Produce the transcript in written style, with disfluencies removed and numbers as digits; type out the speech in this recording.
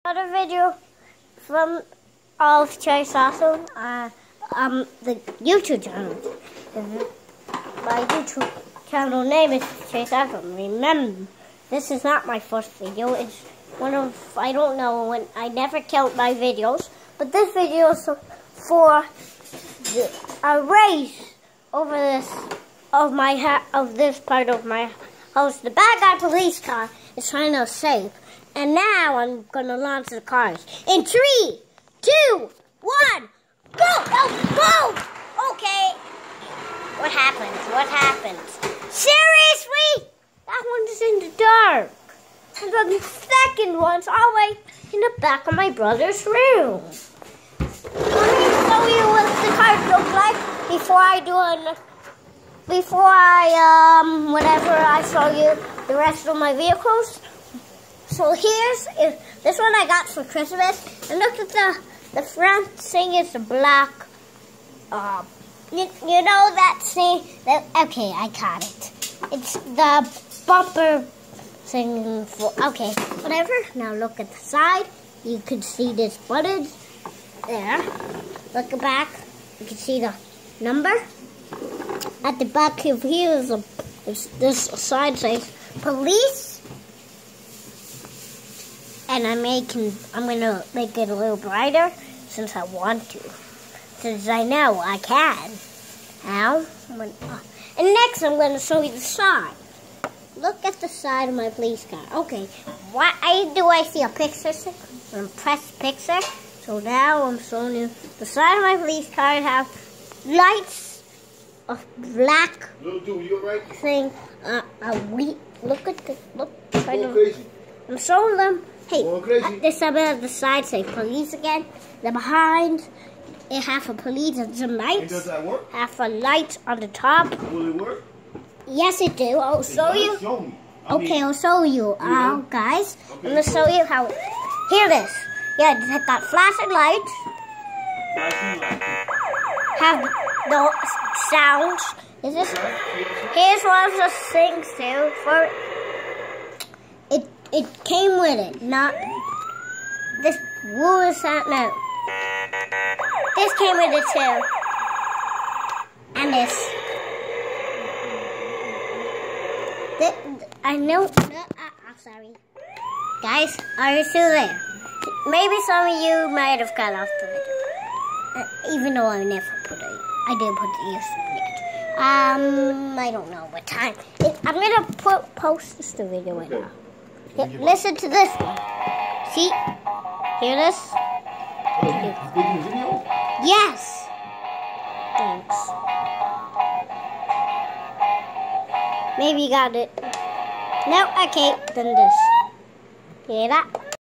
Another video from of Chase Awesome, the YouTube channel. My YouTube channel name is Chase Awesome. Remember, this is not my first video. It's one of, I don't know, when I never count my videos, but this video is for a race over this of this part of my house. The bad guy police car is trying to escape. And now I'm gonna launch the cars. In 3, 2, 1, go! Oh, go! Okay. What happened? What happened? Seriously? That one's in the dark. And then the second one's all the way in the back of my brother's room. Let me show you what the cars look like whenever I show you the rest of my vehicles. So here's this one I got for Christmas, and look at the front thing is the black. You know that thing? Okay, I got it. It's the bumper thing for. Okay, whatever. Now look at the side. You can see this button there. Look at back. You can see the number. At the back of here is this side says police. And I'm gonna make it a little brighter since I want to. Since I know I can. Now, and next I'm gonna show you the side. Look at the side of my police car. Okay, do I see a picture? I'm press picture. So now I'm showing you the side of my police car. It has lights of black thing. Look at the crazy. I'm showing them. Hey, this side of the side say police again. The behind, it have a police and some lights. Does that work? Have a light on the top. Will it work? Yes, it do. I'll show you. Show me. Okay, I'll show you. Guys, okay, I'm gonna show you how. Here it is. Yeah, it's got flashing lights. Have the sounds. Is this? Here's one of the things too for. It came with it, not this. What was that? No, this came with it too, and this. I know. I'm sorry, guys. Are you still there? Maybe some of you might have got off the video, even though I never put it. I didn't put the YouTube yet. I don't know what time. I'm gonna post this video right now. Listen to this one. See? Hear this? Video? Yes. Thanks. Maybe you got it. No, okay. Then this. Hear that?